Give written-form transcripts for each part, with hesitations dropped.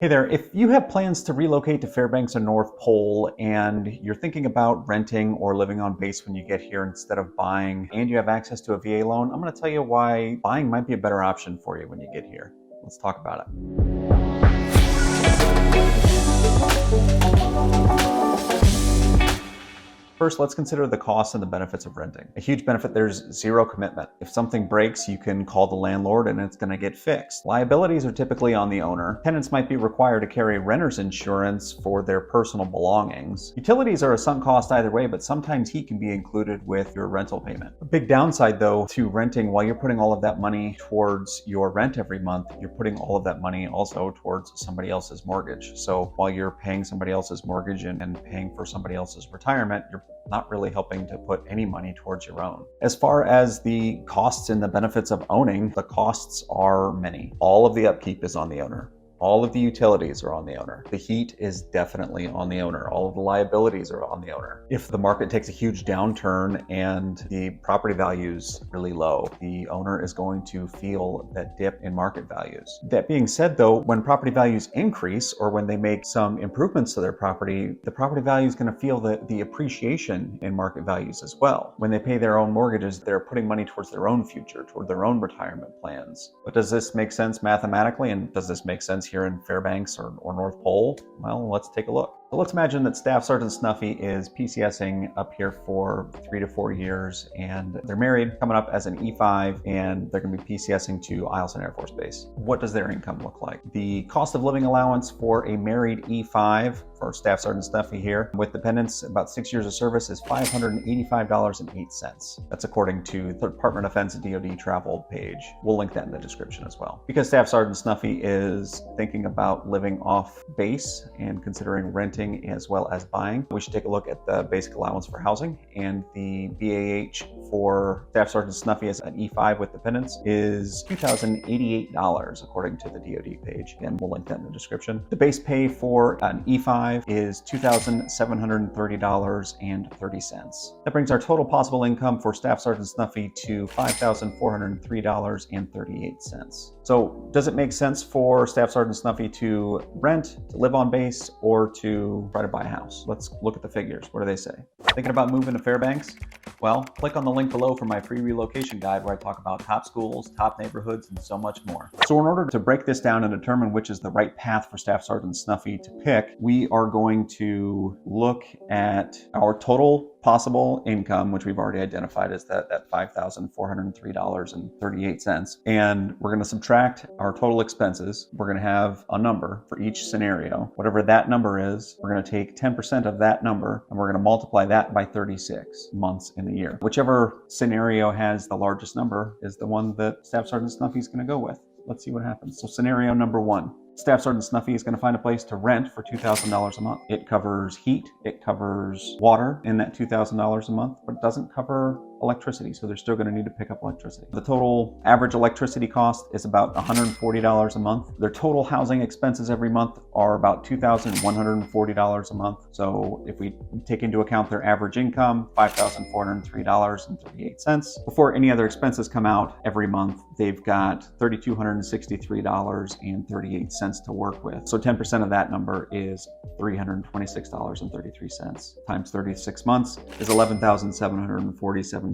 Hey there, if you have plans to relocate to Fairbanks or North Pole and you're thinking about renting or living on base when you get here instead of buying, and you have access to a VA loan, I'm going to tell you why buying might be a better option for you when you get here. Let's talk about it. First, let's consider the costs and the benefits of renting. A huge benefit, there's zero commitment. If something breaks, you can call the landlord and it's going to get fixed. Liabilities are typically on the owner. Tenants might be required to carry renter's insurance for their personal belongings. Utilities are a sunk cost either way, but sometimes heat can be included with your rental payment. A big downside though to renting, while you're putting all of that money towards your rent every month, you're putting all of that money also towards somebody else's mortgage. So while you're paying somebody else's mortgage and paying for somebody else's retirement, you're not really helping to put any money towards your own. As far as the costs and the benefits of owning, the costs are many. All of the upkeep is on the owner. All of the utilities are on the owner. The heat is definitely on the owner. All of the liabilities are on the owner. If the market takes a huge downturn and the property value's really low, the owner is going to feel that dip in market values. That being said though, when property values increase or when they make some improvements to their property, the property value is going to feel the appreciation in market values as well. When they pay their own mortgages, they're putting money towards their own future, toward their own retirement plans. But does this make sense mathematically, and does this make sense here in Fairbanks or North Pole? Well, let's take a look. So let's imagine that Staff Sergeant Snuffy is PCSing up here for 3 to 4 years, and they're married, coming up as an E5, and they're going to be PCSing to Eielson Air Force Base. What does their income look like? The cost of living allowance for a married E5 for Staff Sergeant Snuffy here, with dependents about 6 years of service, is $585.08. That's according to the Department of Defense DoD travel page. We'll link that in the description as well. Because Staff Sergeant Snuffy is thinking about living off base and considering renting as well as buying, we should take a look at the basic allowance for housing, and the BAH for Staff Sergeant Snuffy as an E5 with dependents is $2,088 according to the DoD page. Again, we'll link that in the description. The base pay for an E5 is $2,730.30. That brings our total possible income for Staff Sergeant Snuffy to $5,403.38. So does it make sense for Staff Sergeant Snuffy to rent, to live on base, or to try to buy a house? Let's look at the figures. What do they say? Thinking about moving to Fairbanks? Well, click on the link below for my free relocation guide where I talk about top schools, top neighborhoods, and so much more. So in order to break this down and determine which is the right path for Staff Sergeant Snuffy to pick, we are going to look at our total possible income, which we've already identified as that $5,403.38. And we're going to subtract our total expenses. We're going to have a number for each scenario. Whatever that number is, we're going to take 10% of that number and we're going to multiply that by 36 months in the year. Whichever scenario has the largest number is the one that Staff Sergeant Snuffy is going to go with. Let's see what happens. So scenario number 1. Staff Sergeant Snuffy is going to find a place to rent for $2,000 a month. It covers heat, it covers water in that $2,000 a month, but it doesn't cover electricity, so they're still going to need to pick up electricity. The total average electricity cost is about $140 a month. Their total housing expenses every month are about $2,140 a month. So if we take into account their average income, $5,403.38. Before any other expenses come out every month, they've got $3,263.38 to work with. So 10% of that number is $326.33. Times 36 months is $11,747.88.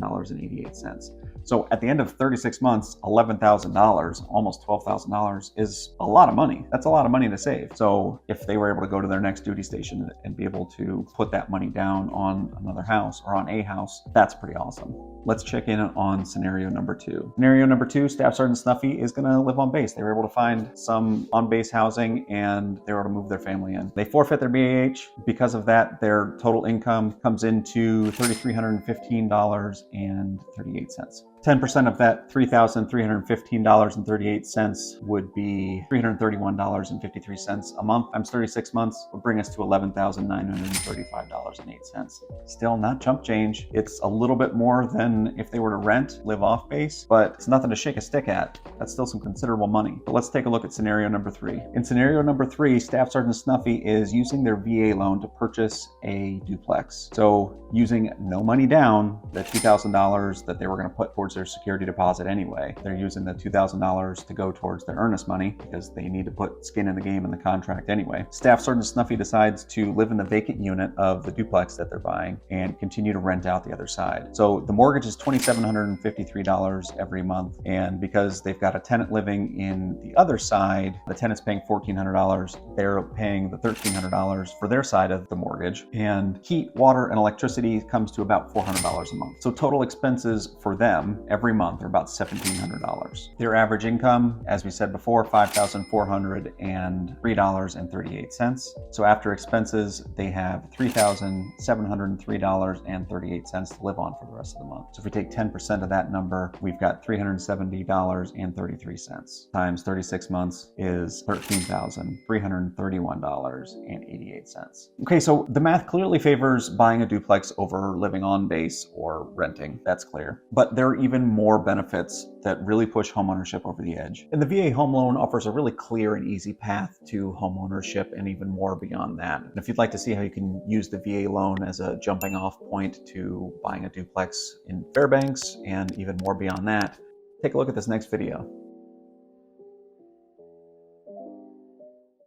So at the end of 36 months, $11,000, almost $12,000 is a lot of money. That's a lot of money to save. So if they were able to go to their next duty station and be able to put that money down on another house or on a house, that's pretty awesome. Let's check in on scenario number 2. Scenario number 2, Staff Sergeant Snuffy is going to live on base. They were able to find some on-base housing and they were able to move their family in. They forfeit their BAH. Because of that, their total income comes into $3,315.38. 10% of that $3,315.38 would be $331.53 a month times 36 months would bring us to $11,935.08. Still not chump change. It's a little bit more than if they were to rent, live off base, but it's nothing to shake a stick at. That's still some considerable money. But let's take a look at scenario number 3. In scenario number 3, Staff Sergeant Snuffy is using their VA loan to purchase a duplex. So using no money down, the $2,000 that they were going to put towards towards their security deposit anyway. They're using the $2,000 to go towards their earnest money because they need to put skin in the game in the contract anyway. Staff Sergeant Snuffy decides to live in the vacant unit of the duplex that they're buying and continue to rent out the other side. So the mortgage is $2,753 every month, and because they've got a tenant living in the other side, the tenant's paying $1,400, they're paying the $1,300 for their side of the mortgage, and heat, water, and electricity comes to about $400 a month. So total expenses for them every month are about $1,700. Their average income, as we said before, $5,403.38. So after expenses, they have $3,703.38 to live on for the rest of the month. So if we take 10% of that number, we've got $370.33 times 36 months is $13,331.88. Okay, so the math clearly favors buying a duplex over living on base or renting. That's clear. But there are even more benefits that really push homeownership over the edge. And the VA home loan offers a really clear and easy path to homeownership and even more beyond that. And if you'd like to see how you can use the VA loan as a jumping off point to buying a duplex in Fairbanks and even more beyond that, take a look at this next video.